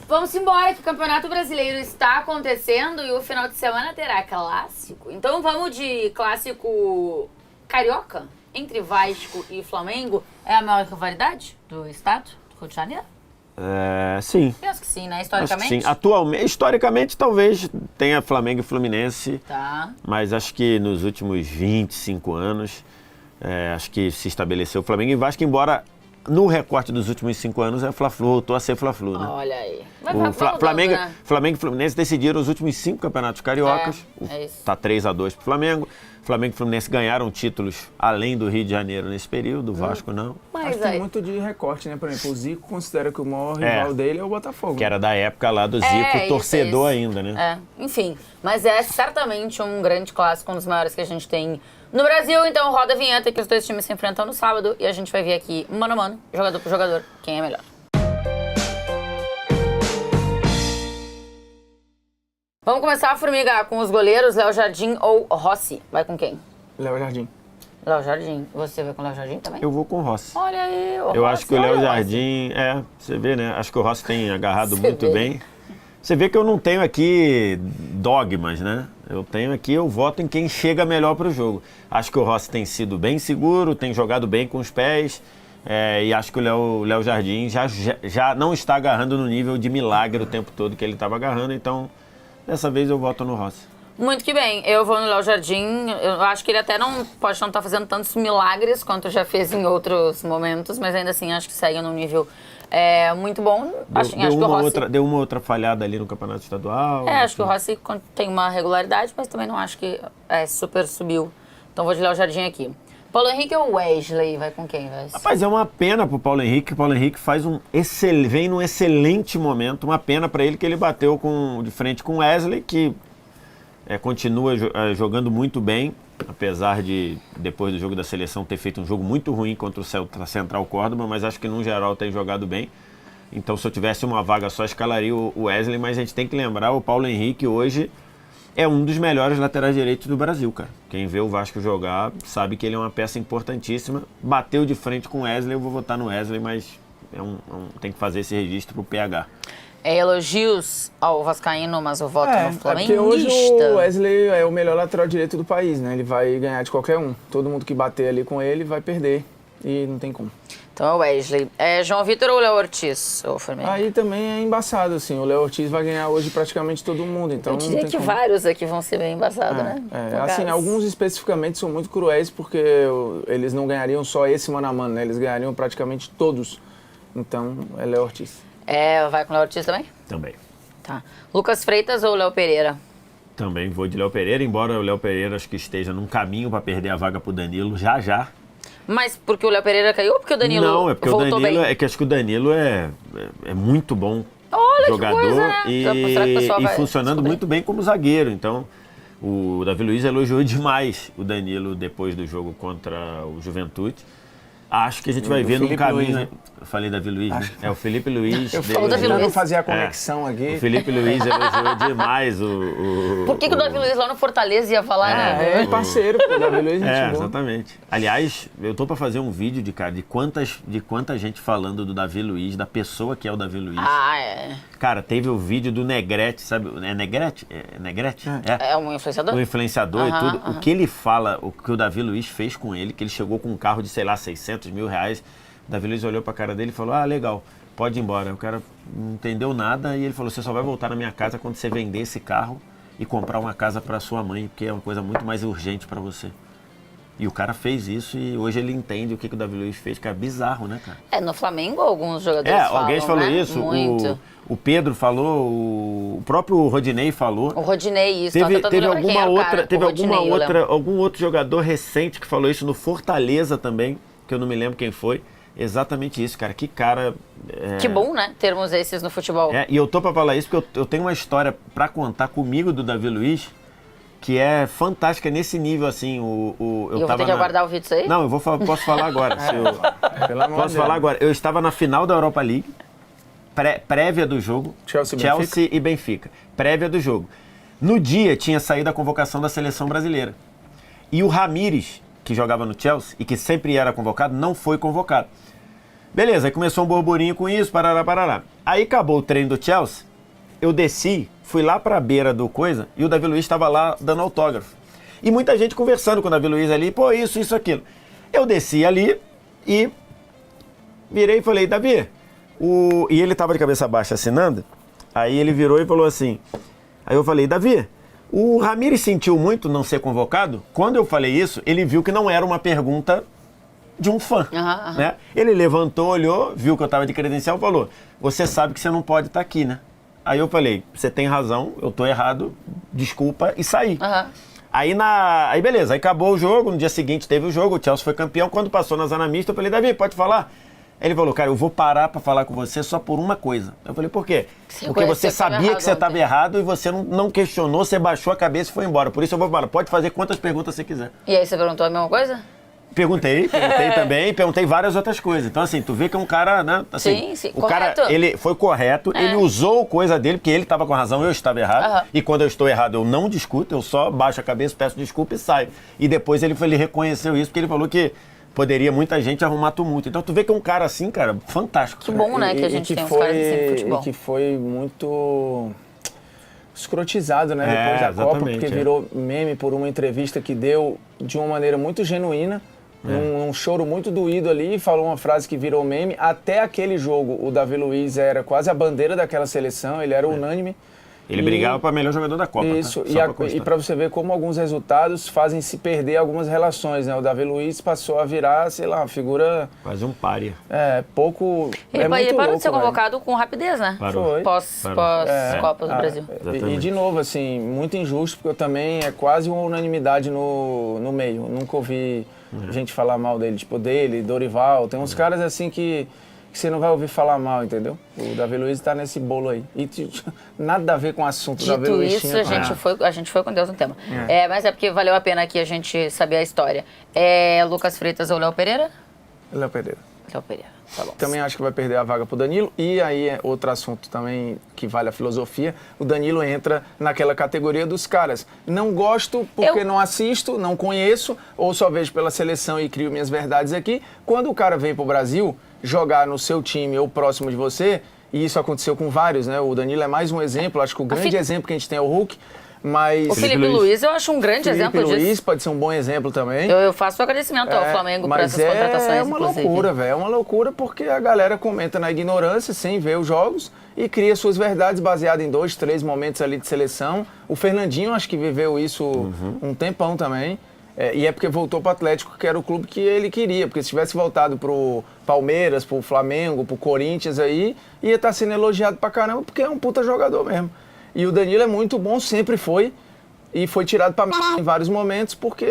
Vamos embora, que o Campeonato Brasileiro está acontecendo e o final de semana terá clássico. Então vamos de clássico carioca entre Vasco e Flamengo. É a maior rivalidade do estado do Rio de Janeiro? Sim. Penso que sim, né? Historicamente? Acho que sim. Atualmente, historicamente, talvez tenha Flamengo e Fluminense. Tá. Mas acho que nos últimos 25 anos, acho que se estabeleceu Flamengo e Vasco, embora no recorte dos últimos 5 anos é Fla-Flu, voltou a ser Fla-Flu, né? Olha aí. Flamengo e Fluminense decidiram os últimos 5 campeonatos cariocas. Isso. Tá 3-2 pro Flamengo. Flamengo e Fluminense ganharam títulos além do Rio de Janeiro nesse período, o Vasco não. Mas acho que tem muito de recorte, né? Por exemplo, o Zico considera que o maior rival dele é o Botafogo. Que era da época lá do Zico, torcedor ainda, né? Enfim, mas é certamente um grande clássico, um dos maiores que a gente tem no Brasil. Então roda a vinheta que os dois times se enfrentam no sábado e a gente vai ver aqui, mano a mano, jogador por jogador, quem é melhor. Vamos começar a formigar com os goleiros, Léo Jardim ou Rossi? Vai com quem? Léo Jardim. Léo Jardim. Você vai com o Léo Jardim também? Eu vou com o Rossi. Olha aí, o Eu Rossi, acho que o Léo Jardim, você vê, né? Acho que o Rossi tem agarrado muito bem. Você vê que eu não tenho aqui dogmas, né? Eu voto em quem chega melhor para o jogo. Acho que o Rossi tem sido bem seguro, tem jogado bem com os pés. E acho que o Léo Jardim já não está agarrando no nível de milagre o tempo todo que ele estava agarrando, então dessa vez eu voto no Rossi. Muito que bem, eu vou no Léo Jardim. Eu acho que ele até pode não estar fazendo tantos milagres quanto já fez em outros momentos, mas ainda assim acho que segue num nível muito bom. Deu uma outra falhada ali no Campeonato Estadual. Acho que o Rossi tem uma regularidade, mas também não acho que super subiu. Então vou de Léo Jardim aqui. Paulo Henrique ou Wesley? Vai com quem, Wesley? Rapaz, é uma pena pro Paulo Henrique. O Paulo Henrique vem num excelente momento. Uma pena para ele que ele bateu de frente com o Wesley, que continua jogando muito bem, apesar de, depois do jogo da seleção, ter feito um jogo muito ruim contra o Central Córdoba, mas acho que, no geral, tem jogado bem. Então, se eu tivesse uma vaga só, escalaria o Wesley, mas a gente tem que lembrar, o Paulo Henrique hoje é um dos melhores laterais direitos do Brasil, cara. Quem vê o Vasco jogar sabe que ele é uma peça importantíssima. Bateu de frente com o Wesley, eu vou votar no Wesley, mas tem que fazer esse registro pro PH. Elogios ao vascaíno, mas eu voto no flamenguista. Porque hoje o Wesley é o melhor lateral direito do país, né? Ele vai ganhar de qualquer um. Todo mundo que bater ali com ele vai perder e não tem como. Então é o Wesley. João Vitor ou Léo Ortiz, ou Flamengo? Aí também é embaçado, assim. O Léo Ortiz vai ganhar hoje praticamente todo mundo, então eu diria que vários aqui vão ser bem embaçados, né? Assim, alguns especificamente são muito cruéis porque eles não ganhariam só esse mano a mano, né? Eles ganhariam praticamente todos. Então, é Léo Ortiz. Vai com o Léo Ortiz também? Também. Tá. Lucas Freitas ou Léo Pereira? Também vou de Léo Pereira, embora o Léo Pereira acho que esteja num caminho para perder a vaga pro Danilo já. Mas porque o Léo Pereira caiu ou porque o Danilo voltou bem? Não, é porque o Danilo, é que acho que o Danilo é muito bom jogador, que coisa, né? e funcionando muito bem como zagueiro. Então, o Davi Luiz elogiou demais o Danilo depois do jogo contra o Juventude. Acho que a gente vai ver num caminho... Luiz, né? Eu falei Davi Luiz, né? É o Felipe Luiz. Eu falo Davi Luiz. Não fazia a conexão aqui. O Felipe Luiz elogiou demais Por que o Davi Luiz lá no Fortaleza ia falar, né? É parceiro, pô, o Davi Luiz. Exatamente. Aliás, eu tô pra fazer um vídeo de quanta gente falando do Davi Luiz, da pessoa que é o Davi Luiz. Cara, teve o vídeo do Negrete, sabe? É Negrete? É um influenciador? Um influenciador e tudo. O que ele fala, o que o Davi Luiz fez com ele, que ele chegou com um carro de, sei lá, 600 mil reais. O Davi Luiz olhou pra cara dele e falou, legal, pode ir embora. O cara não entendeu nada e ele falou, você só vai voltar na minha casa quando você vender esse carro e comprar uma casa pra sua mãe, porque é uma coisa muito mais urgente pra você. E o cara fez isso e hoje ele entende o que o Davi Luiz fez, que é bizarro, né, cara? No Flamengo alguns jogadores falam, alguém falou, né? Isso, muito. O Pedro falou, o próprio Rodinei falou. O Rodinei, isso. Teve algum outro jogador recente que falou isso no Fortaleza também, que eu não me lembro quem foi. Exatamente isso, cara. Que cara... Que bom, né? Termos esses no futebol. E eu tô pra falar isso porque eu tenho uma história pra contar comigo do Davi Luiz que é fantástica nesse nível, assim. Eu vou ter que aguardar o vídeo isso aí? Não, posso falar agora. Posso falar agora. Eu estava na final da Europa League, prévia do jogo. Chelsea e Benfica. Prévia do jogo. No dia tinha saído a convocação da seleção brasileira. E o Ramires, que jogava no Chelsea e que sempre era convocado, não foi convocado. Beleza, aí começou um burburinho com isso, parará. Aí acabou o treino do Chelsea, eu desci, fui lá pra beira do coisa, e o Davi Luiz estava lá dando autógrafo. E muita gente conversando com o Davi Luiz ali, pô, isso, aquilo. Eu desci ali e virei e falei, Davi, e ele tava de cabeça baixa assinando, aí ele virou e falou assim, aí eu falei, Davi, o Ramires sentiu muito não ser convocado? Quando eu falei isso, ele viu que não era uma pergunta de um fã, né? Ele levantou, olhou, viu que eu tava de credencial e falou, você sabe que você não pode estar aqui, né? Aí eu falei, você tem razão, eu tô errado, desculpa, e saí. Aí beleza, aí acabou o jogo, no dia seguinte teve o jogo, o Chelsea foi campeão, quando passou na zona mista, eu falei, Davi, pode falar? Ele falou, cara, eu vou parar pra falar com você só por uma coisa. Eu falei, por quê? Porque você sabia que você estava errado e você não questionou, você baixou a cabeça e foi embora. Por isso eu vou falar, pode fazer quantas perguntas você quiser. E aí você perguntou a mesma coisa? Perguntei também, perguntei várias outras coisas. Então, assim, tu vê que é um cara, né? Assim, sim, o correto. cara, ele foi correto, ele usou coisa dele, porque ele estava com razão, eu estava errado. E quando eu estou errado, eu não discuto, eu só baixo a cabeça, peço desculpa e saio. E depois ele reconheceu isso, porque ele falou que poderia muita gente arrumar tumulto. Então, tu vê que é um cara assim, cara, fantástico. Que bom, né, que a gente tem uns caras assim no futebol. E que foi muito escrotizado, né, depois da Copa, porque virou meme por uma entrevista que deu de uma maneira muito genuína, um choro muito doído ali, falou uma frase que virou meme. Até aquele jogo, o Davi Luiz era quase a bandeira daquela seleção, ele era unânime. Ele brigava para melhor jogador da Copa. Isso, tá? E para você ver como alguns resultados fazem se perder algumas relações, né? O Davi Luiz passou a virar, sei lá, uma figura... Quase um pária. Pouco... Ele parou de ser convocado com rapidez, né? Parou. Pós-Copa do Brasil. E de novo, assim, muito injusto, porque eu também é quase uma unanimidade no meio. Eu nunca ouvi gente falar mal dele, tipo dele, Dorival. Tem uns caras assim que você não vai ouvir falar mal, entendeu? O Davi Luiz tá nesse bolo aí. E nada a ver com o assunto. Dito Davi Luiz isso, a gente foi com Deus no tema. Mas é porque valeu a pena aqui a gente saber a história. Lucas Freitas ou Léo Pereira? Léo Pereira. Léo Pereira, tá bom. Também acho que vai perder a vaga pro Danilo. E aí é outro assunto também que vale a filosofia. O Danilo entra naquela categoria dos caras. Não gosto porque não assisto, não conheço, ou só vejo pela seleção e crio minhas verdades aqui. Quando o cara vem pro Brasil jogar no seu time ou próximo de você, e isso aconteceu com vários, né? O Danilo é mais um exemplo, acho que o grande exemplo que a gente tem é o Hulk, mas... O Felipe Luiz eu acho um grande exemplo disso. Felipe Luiz pode ser um bom exemplo também. Eu faço o agradecimento ao Flamengo por essas contratações, inclusive. É uma loucura, velho, é uma loucura porque a galera comenta na ignorância, sem ver os jogos, e cria suas verdades baseadas em 2, 3 momentos ali de seleção. O Fernandinho acho que viveu isso um tempão também. E é porque voltou para o Atlético, que era o clube que ele queria. Porque se tivesse voltado para o Palmeiras, para o Flamengo, para o Corinthians aí, ia estar sendo elogiado pra caramba, porque é um puta jogador mesmo. E o Danilo é muito bom, sempre foi. E foi tirado para em vários momentos, porque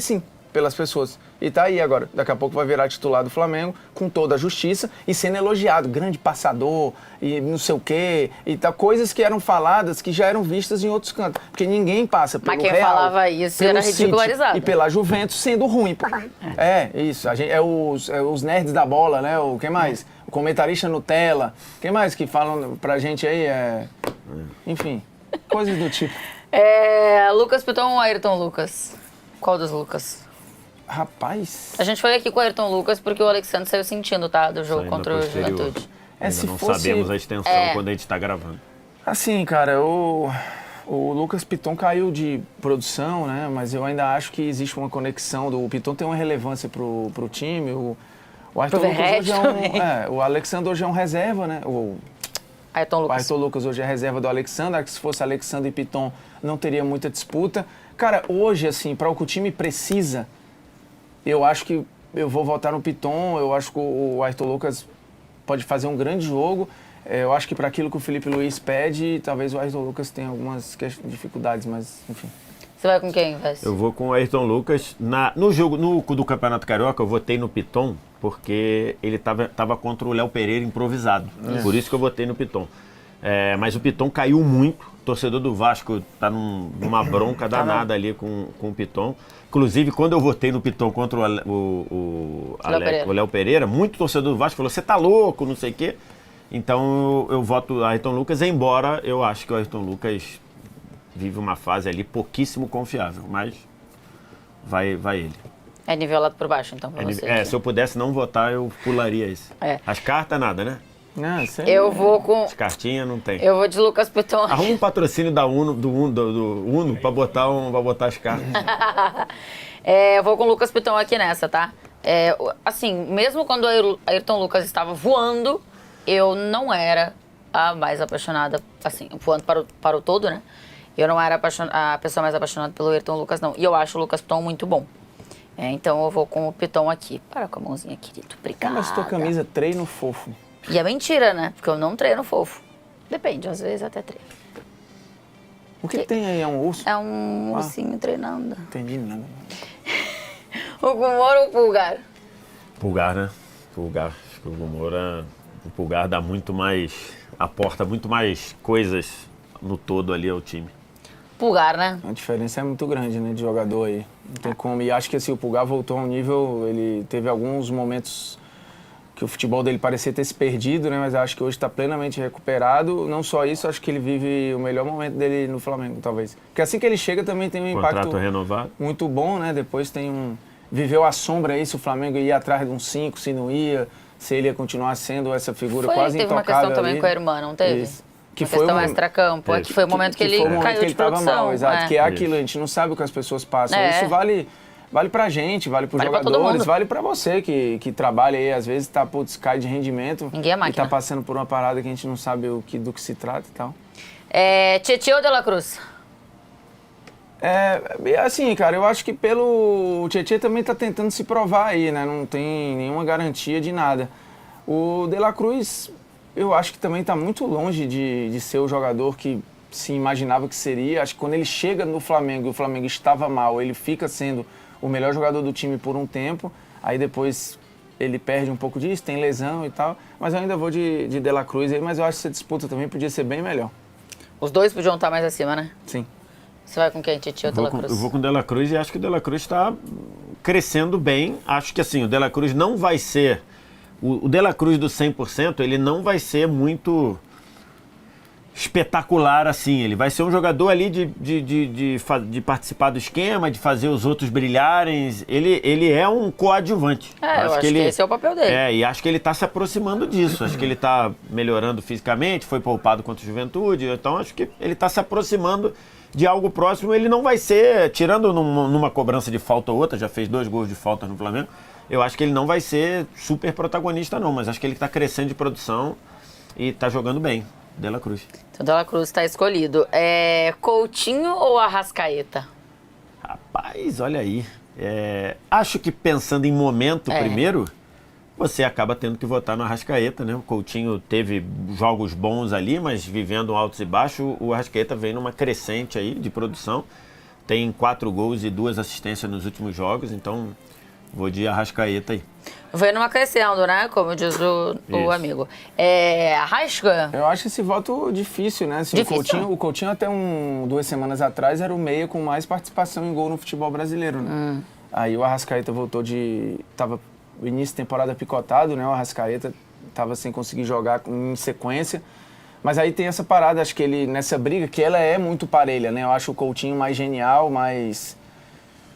sim, pelas pessoas. E tá aí agora. Daqui a pouco vai virar titular do Flamengo, com toda a justiça, e sendo elogiado. Grande passador, e não sei o quê. E tá, coisas que eram faladas, que já eram vistas em outros cantos. Porque ninguém passa pelo Real. Mas quem falava isso era ridicularizado. E pela Juventus sendo ruim. Isso. A gente, os nerds da bola, né? Quem mais? O comentarista Nutella. Quem mais que falam pra gente aí? Enfim, coisas do tipo. Lucas Piton ou Ayrton Lucas? Qual dos Lucas? Rapaz... A gente foi aqui com o Ayrton Lucas porque o Alexandre saiu sentindo, tá? Do jogo contra o Juventude. Ainda não sabemos a extensão quando a gente tá gravando. Assim, cara, o Lucas Piton caiu de produção, né? Mas eu ainda acho que existe uma conexão. O Piton tem uma relevância pro time. O Ayrton Lucas hoje o Alexandre hoje é um reserva, né? O Ayrton Lucas hoje é reserva do Alexandre. Acho que se fosse Alexandre e Piton não teria muita disputa. Cara, hoje, assim, para o que o time precisa, eu acho que eu vou votar no Piton. Eu acho que o Ayrton Lucas pode fazer um grande jogo. Eu acho que para aquilo que o Felipe Luiz pede, talvez o Ayrton Lucas tenha algumas dificuldades, mas enfim. Você vai com quem, Vess? Eu vou com o Ayrton Lucas. No jogo do Campeonato Carioca, eu votei no Piton, porque ele tava contra o Léo Pereira improvisado. Por isso que eu votei no Piton. Mas o Piton caiu muito. O torcedor do Vasco tá numa bronca danada ali com o Piton. Inclusive, quando eu votei no Piton contra o Léo Pereira, muito torcedor do Vasco falou, você tá louco, não sei o quê. Então eu voto Ayrton Lucas, embora eu acho que o Ayrton Lucas vive uma fase ali pouquíssimo confiável, mas vai ele. É nivelado por baixo, então, pra você. Se eu pudesse não votar, eu pularia isso. As cartas, nada, né? Não, isso aí Eu vou com... As cartinhas não tem. Eu vou de Lucas Piton. Arruma um patrocínio do Uno pra botar as cartas. Eu vou com o Lucas Piton aqui nessa, tá? Assim, mesmo quando o Ayrton Lucas estava voando, eu não era a mais apaixonada, assim, voando para o todo, né? Eu não era a pessoa mais apaixonada pelo Ayrton Lucas, não. E eu acho o Lucas Piton muito bom. Então eu vou com o Piton aqui. Para com a mãozinha, querido. Obrigada. Mas tua camisa treino fofo. E é mentira, né? Porque eu não treino fofo. Depende, às vezes até treino. O que tem aí? É um urso? É um ursinho treinando. Não entendi nada. O Gumor ou o Pulgar? Pulgar, né? Pulgar. Acho que o Pulgar dá muito mais... aporta muito mais coisas no todo ali ao time. Pulgar, né? A diferença é muito grande, né, de jogador aí. Não tem como. E acho que assim, o Pulgar voltou a um nível... Ele teve alguns momentos que o futebol dele parecia ter se perdido, né? Mas acho que hoje está plenamente recuperado. Não só isso, acho que ele vive o melhor momento dele no Flamengo, talvez. Porque assim que ele chega também tem um impacto... Contrato renovado. Muito bom, né? Depois tem viveu a sombra aí, se o Flamengo ia atrás de um 5, se não ia, se ele ia continuar sendo essa figura quase intocável. Teve uma questão também ali. com a irmã, não teve? Isso. Que foi questão extracampo, que foi o momento que ele caiu de produção. Mal, exato, que é aquilo, a gente não sabe o que as pessoas passam. Isso vale pra gente, vale pros jogadores, vale pra você que trabalha aí, às vezes cai de rendimento. Ninguém é máquina. E tá passando por uma parada que a gente não sabe do que se trata e tal. Tietê ou De La Cruz? Assim, cara, eu acho que o Tietê também tá tentando se provar aí, né? Não tem nenhuma garantia de nada. O De La Cruz, eu acho que também tá muito longe de ser o jogador que se imaginava que seria. Acho que quando ele chega no Flamengo e o Flamengo estava mal, ele fica sendo o melhor jogador do time por um tempo, aí depois ele perde um pouco disso, tem lesão e tal, mas eu ainda vou de De La Cruz aí, mas eu acho que essa disputa também podia ser bem melhor. Os dois podiam estar mais acima, né? Sim. Você vai com quem, Tietê ou De La Cruz? Eu vou com o De La Cruz e acho que o De La Cruz está crescendo bem. Acho que assim, o De La Cruz não vai ser... O De La Cruz do 100%, ele não vai ser muito espetacular assim. Ele vai ser um jogador ali de participar do esquema, de fazer os outros brilharem. Ele é um coadjuvante. Eu acho que esse é o papel dele. E acho que ele está se aproximando disso. Acho que ele está melhorando fisicamente, foi poupado contra o Juventude. Então acho que ele está se aproximando de algo próximo. Ele não vai ser, tirando numa cobrança de falta ou outra, já fez 2 gols de falta no Flamengo, eu acho que ele não vai ser super protagonista não, mas acho que ele está crescendo de produção e está jogando bem. De La Cruz. Então, De La Cruz está escolhido. Coutinho ou Arrascaeta? Rapaz, olha aí. Acho que pensando em momento primeiro, você acaba tendo que votar no Arrascaeta, né? O Coutinho teve jogos bons ali, mas vivendo altos e baixos, o Arrascaeta vem numa crescente aí de produção. Tem 4 gols e 2 assistências nos últimos jogos, então vou de Arrascaeta aí. Vem numa crescendo, né? Como diz o amigo. Arrasca? Eu acho esse voto difícil, né? Assim, difícil? O Coutinho até 2 semanas atrás era o meia com mais participação em gol no futebol brasileiro, né? Aí o Arrascaeta voltou tava o início de temporada picotado, né? O Arrascaeta tava sem conseguir jogar em sequência. Mas aí tem essa parada, acho que ele, nessa briga, que ela é muito parelha, né? Eu acho o Coutinho mais genial, mais...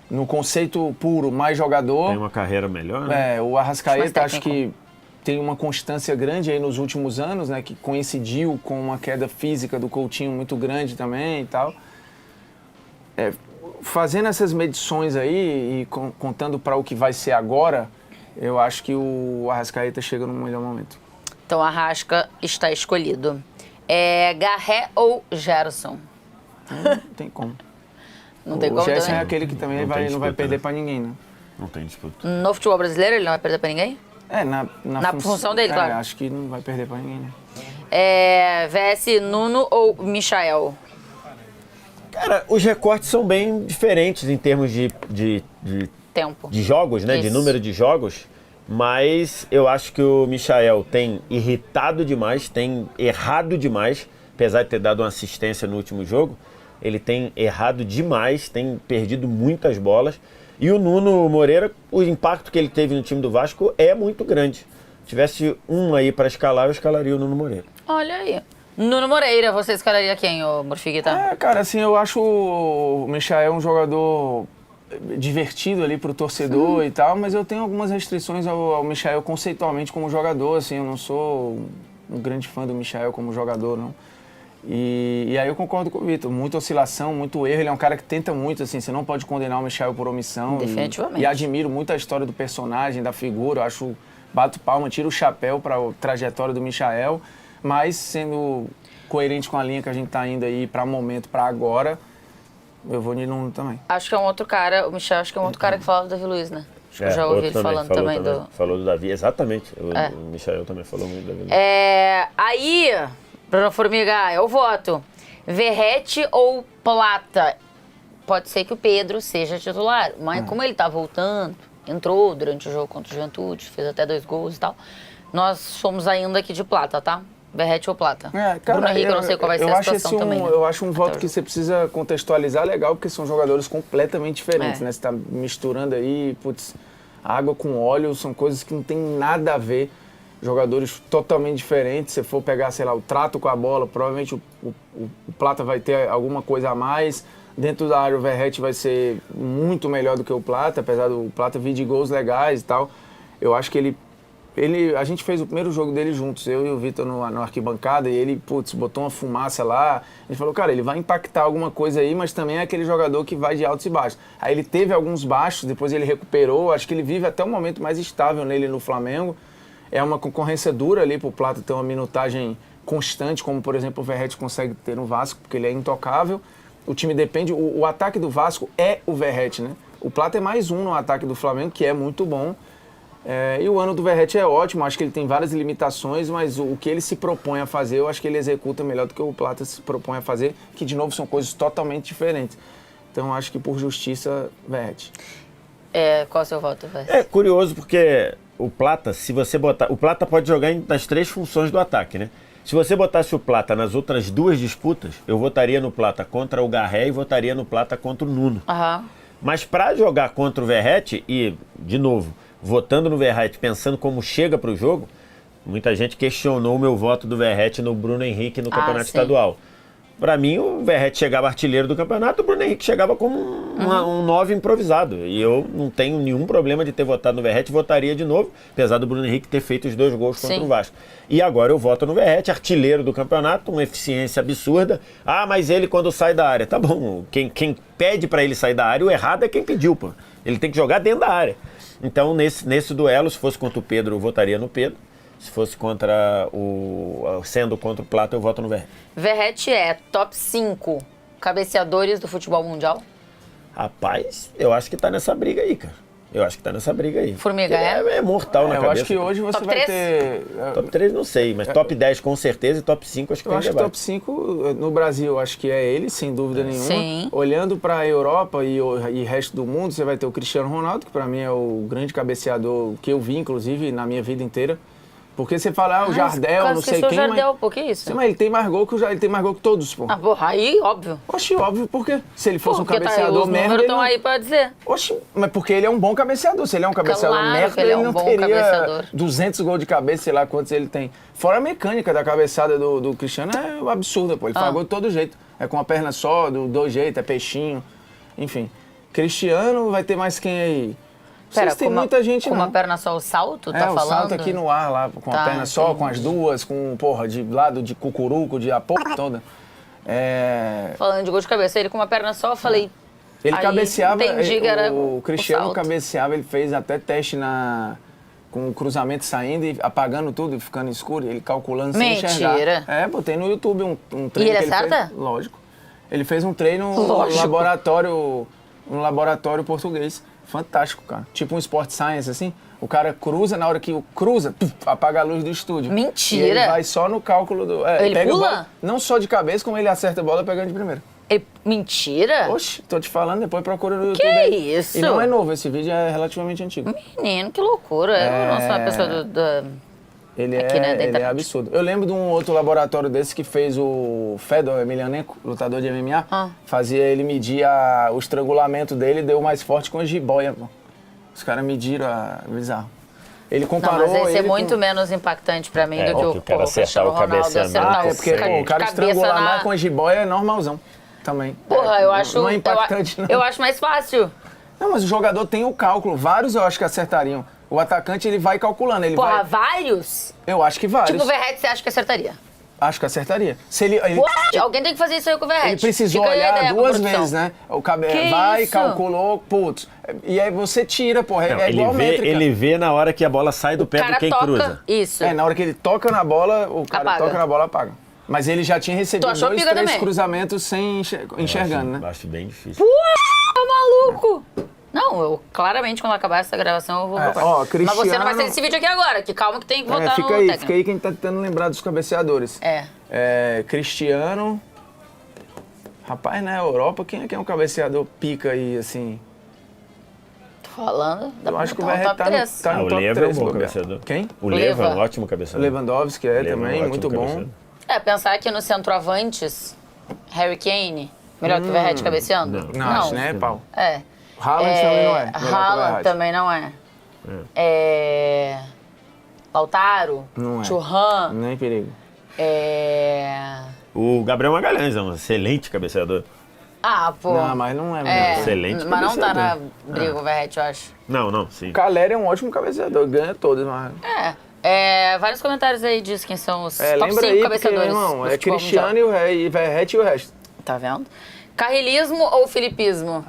No conceito puro, mais jogador. Tem uma carreira melhor, né? O Arrascaeta acho que tem uma constância grande aí nos últimos anos, né? Que coincidiu com uma queda física do Coutinho muito grande também e tal. Fazendo essas medições aí e contando para o que vai ser agora, eu acho que o Arrascaeta chega no melhor momento. Então, Arrasca está escolhido. Garré ou Gerson? Não tem como. Não tem como. O Gerson também? é aquele que também não vai perder para ninguém, né? Não tem disputa. No futebol brasileiro ele não vai perder para ninguém? Na função dele, claro. Acho que não vai perder para ninguém, né? VS Nuno ou Michael? Cara, os recortes são bem diferentes em termos de Tempo. De jogos, né? Isso. De número de jogos. Mas eu acho que o Michael tem irritado demais, tem errado demais, apesar de ter dado uma assistência no último jogo. Ele tem errado demais, tem perdido muitas bolas. E o Nuno Moreira, o impacto que ele teve no time do Vasco é muito grande. Se tivesse um aí para escalar, eu escalaria o Nuno Moreira. Olha aí. Nuno Moreira, você escalaria quem, ô Morfiguita? Cara, assim, eu acho o Michael um jogador divertido ali pro torcedor e tal, mas eu tenho algumas restrições ao Michael conceitualmente como jogador, assim, eu não sou um grande fã do Michael como jogador, não. E aí eu concordo com o Vitor, muita oscilação, muito erro, ele é um cara que tenta muito, assim, você não pode condenar o Michael por omissão. Definitivamente. E admiro muito a história do personagem, da figura, eu acho, bato palma, tiro o chapéu para a trajetória do Michael, mas sendo coerente com a linha que a gente tá indo aí para o momento, para agora, eu vou de Nuno também. Acho que é um outro cara, o Michel, acho que é um outro cara que fala do Davi Luiz, né? Acho que eu já ouvi ele falando também do... Falou do Davi, exatamente. O Michael também falou muito do Davi Luiz. Aí, Bruno Formiga, eu voto. Verratti ou Plata? Pode ser que o Pedro seja titular, mas como ele tá voltando, entrou durante o jogo contra o Juventude, fez até 2 gols e tal, nós somos ainda aqui de Plata, tá? Verratti ou Plata? Cara, Bruno Henrique, eu não sei qual vai ser a situação também. Né? Eu acho um voto que você precisa contextualizar legal, porque são jogadores completamente diferentes, né? Você tá misturando aí, putz, água com óleo, são coisas que não tem nada a ver. Jogadores totalmente diferentes. Se for pegar, sei lá, o trato com a bola, provavelmente o Plata vai ter alguma coisa a mais. Dentro da área, o Verratti vai ser muito melhor do que o Plata, apesar do Plata vir de gols legais e tal. Eu acho que a gente fez o primeiro jogo dele juntos, eu e o Vitor na arquibancada, e ele, putz, botou uma fumaça lá. A gente falou, cara, ele vai impactar alguma coisa aí, mas também é aquele jogador que vai de altos e baixos. Aí ele teve alguns baixos, depois ele recuperou, acho que ele vive até um momento mais estável nele no Flamengo. É uma concorrência dura ali pro Plata ter uma minutagem constante, como, por exemplo, o Verratti consegue ter no Vasco, porque ele é intocável. O time depende, o ataque do Vasco é o Verratti, né? O Plata é mais um no ataque do Flamengo, que é muito bom. E o ano do Verratti é ótimo, acho que ele tem várias limitações, mas o que ele se propõe a fazer, eu acho que ele executa melhor do que o Plata se propõe a fazer, que de novo são coisas totalmente diferentes. Então acho que por justiça, Verratti. Qual é o seu voto, Verratti? É curioso porque o Plata, se você botar... O Plata pode jogar nas 3 funções do ataque, né? Se você botasse o Plata nas outras 2 disputas, eu votaria no Plata contra o Garré e votaria no Plata contra o Nuno. Mas para jogar contra o Verratti, e, de novo, votando no Verratti, pensando como chega para o jogo, muita gente questionou o meu voto do Verratti no Bruno Henrique no Campeonato Estadual. Para mim, o Verratti chegava artilheiro do campeonato, o Bruno Henrique chegava como um 9 improvisado. E eu não tenho nenhum problema de ter votado no Verratti, votaria de novo, apesar do Bruno Henrique ter feito os 2 gols contra o Vasco. E agora eu voto no Verratti, artilheiro do campeonato, uma eficiência absurda. Mas ele quando sai da área, tá bom, quem pede para ele sair da área, o errado é quem pediu, pô. Ele tem que jogar dentro da área. Então, nesse duelo, se fosse contra o Pedro, eu votaria no Pedro. Se fosse sendo contra o Plata, eu voto no Verratti. Verratti é top 5 cabeceadores do futebol mundial? Rapaz, eu acho que tá nessa briga aí, cara. Formiga é mortal na cabeça. Eu acho que hoje você top vai 3? ter... Top 3 não sei, mas top 10 com certeza e top 5 acho que tem Eu acho que debate. top 5 no Brasil, acho que é ele, sem dúvida nenhuma. Sim. Olhando para a Europa e resto do mundo, você vai ter o Cristiano Ronaldo, que para mim é o grande cabeceador que eu vi, inclusive, na minha vida inteira. Porque você fala, o Jardel, não sei quem, Jardel, por que isso? Sim, mas ele tem mais gol que todos, pô. Porra, aí, óbvio. Oxe, óbvio, por quê? Se ele fosse um Porque cabeceador os merda, números estão aí pra dizer. Oxe, mas porque ele é um bom cabeceador. Se ele é um cabeceador Claro merda, que ele é um não bom teria cabeceador. 200 gols de cabeça, sei lá quantos ele tem. Fora a mecânica da cabeçada do Cristiano, é absurda, pô. Ele faz gol de todo jeito. É com a perna só, do 2 jeitos, é peixinho. Enfim. Cristiano, vai ter mais quem aí? Tem muita gente, com não. uma perna só, o salto, tá falando? O salto aqui no ar lá, com a perna só, com as duas, com, de lado de cucuruco, de a porra toda. Falando de gol de cabeça, ele com uma perna só, eu falei... Ele cabeceava, o Cristiano cabeceava, ele fez até teste com o cruzamento saindo e apagando tudo e ficando escuro, ele calculando sem enxergar. Mentira! Botei no YouTube um treino. E ele acerta? Lógico. Ele fez um treino no laboratório português. Fantástico, cara. Tipo um Sport Science, assim. O cara cruza, na hora que cruza, apaga a luz do estúdio. Mentira! E ele vai só no cálculo do... ele pega pula? A bola, não só de cabeça, como ele acerta a bola pegando de primeira. Mentira? Oxe, tô te falando, depois procura no YouTube. Que aí. isso? E não é novo, esse vídeo é relativamente antigo. Menino, que loucura. Eu não sou uma pessoa Ele né, é absurdo. Eu lembro de um outro laboratório desse que fez o Fedor Emelianenko, lutador de MMA. Fazia ele medir o estrangulamento dele, deu mais forte com a jiboia. Pô. Os caras mediram, bizarro. Ele comparou... Não, mas esse é muito menos impactante pra mim do que o Cristiano Ronaldo acertar porque o cara estrangular mais com a jiboia é normalzão também. Porra, eu acho... Não é impactante, não. Eu acho mais fácil. Não, mas o jogador tem o cálculo. Vários eu acho que acertariam. O atacante, ele vai calculando. Ele Porra, vai... vários? Eu acho que vários. Tipo, o Verratti, você acha que acertaria? Acho que acertaria. Se ele Alguém tem que fazer isso aí com o Verratti. ele precisou Fica aí a olhar ideia pra duas produção. vezes, né? O Que vai, isso? calculou, putz. E aí você tira, porra. Não, É igual métrica. ele vê na hora que a bola sai do pé cara do quem toca, cruza. Isso. Na hora que ele toca na bola, o cara Apaga. toca na bola, apaga. Mas ele já tinha recebido Tu achou 2, pica 3 também? cruzamentos sem enxergando, né? Acho bem difícil. Tá maluco? Não, eu claramente, quando acabar essa gravação, eu vou voltar. ó, Mas você não vai Cristiano- ser esse vídeo aqui agora, que calma que tem que voltar Fica no aí, técnico. fica aí quem tá tentando lembrar dos cabeceadores. Cristiano. Rapaz, na Europa, quem é que é um cabeceador pica aí, assim? Tô falando. Dá Eu pra acho que o botar um Verratti top tá no, 3. tá no o top Leva 3. é um bom bobear. cabeceador. Quem? O Leva é um Leva. ótimo O cabeceador. Lewandowski Leva é um também, ótimo muito bom. cabeceador. Pensar que no centroavantes, Harry Kane, melhor que o Verratti cabeceando? Não, acho, né, pau? É. Haaland também não é. melhor que o Haaland Verratti. também não é. Lautaro, Não é. Thuram, Nem perigo. O Gabriel Magalhães é um excelente cabeceador. Ah, pô. Não, mas não é. Excelente Mas não tá na cabeceador. briga o Verratti, eu acho. Não, sim. O Caleri é um ótimo cabeceador, ganha todos, mas... Vários comentários aí diz quem são os top lembra 5 aí, porque, cabeceadores. irmão, do é futebol Cristiano mundial. e Verratti e o resto. Tá vendo? Carrilismo ou filipismo?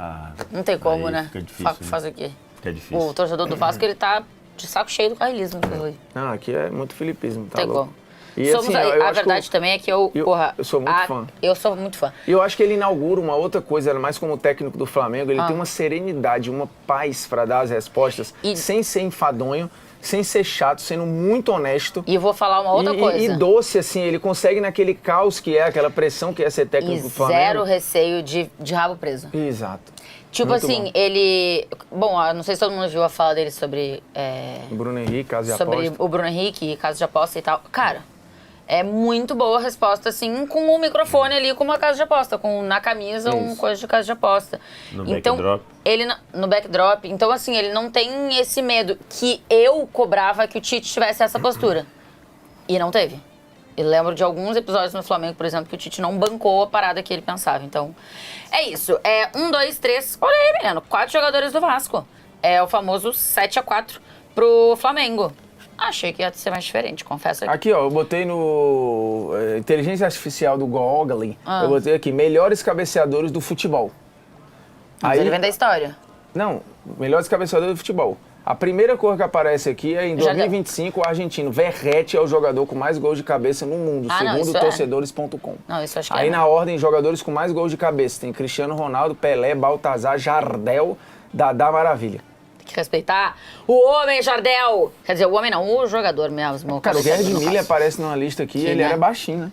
não tem como, aí né? fica difícil, né? Faz o quê? Fica difícil. O torcedor do Vasco, ele tá de saco cheio do carrilismo. Não, aqui é muito filipismo, tá Tem louco. como. E, Somos, assim, eu a acho que verdade também é que eu sou muito fã. Eu sou muito fã. E eu acho que ele inaugura uma outra coisa, mais como técnico do Flamengo, ele tem uma serenidade, uma paz para dar as respostas, sem ser enfadonho, sem ser chato, sendo muito honesto. E eu vou falar uma outra coisa. E doce, assim, ele consegue naquele caos que é, aquela pressão que é ser técnico do Flamengo. Zero receio de rabo preso. Exato. Tipo Muito assim, bom. ele... Bom, eu não sei se todo mundo viu a fala dele sobre... Bruno Henrique, caso de sobre aposta. o Bruno Henrique, caso de aposta e tal. Cara, é muito boa a resposta, assim, com um microfone ali, com uma casa de aposta, com na camisa um coisa de casa de aposta. No então, backdrop. ele no backdrop. Então, assim, ele não tem esse medo que eu cobrava que o Tite tivesse essa postura. E não teve. Eu lembro de alguns episódios no Flamengo, por exemplo, que o Tite não bancou a parada que ele pensava. Então, é isso. 1, 2, 3. Olha aí, menino. 4 jogadores do Vasco. É o famoso 7-4 pro Flamengo. Achei que ia ser mais diferente, confesso aqui. Aqui, ó, eu botei no inteligência artificial do Google, eu botei aqui, melhores cabeceadores do futebol. Mas ele vem da história. Não, melhores cabeceadores do futebol. A primeira cor que aparece aqui é em Já 2025, o argentino Verratti é o jogador com mais gols de cabeça no mundo, Ah, não, segundo isso é. torcedores.com. Não, isso acho que Aí é. na ordem, jogadores com mais gols de cabeça, tem Cristiano Ronaldo, Pelé, Baltazar, Jardel, Dadá Maravilha. Tem que respeitar o homem, Jardel. Quer dizer, o homem não, o jogador mesmo. Cara, o Gerd no Miller caso. aparece numa lista aqui, ele né? era baixinho, né?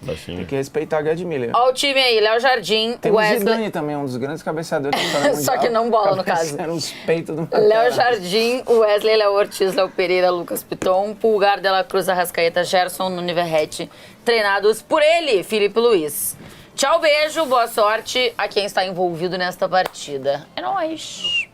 Baixinho. Tem que respeitar o Gerd Miller. Ó o time aí, Léo Jardim, Tem o Wesley... Zidane também, um dos grandes cabeceadores do Campeonato Só Mundial. que não bola, no caso. Cabeceando os peitos do Léo Jardim, Wesley, Léo Ortiz, Léo Pereira, Lucas Piton, Pulgar, Dela Cruz, Arrascaeta, Gerson, Nuno Verratti, treinados por ele, Felipe Luiz. Tchau, beijo, boa sorte a quem está envolvido nesta partida. É nóis!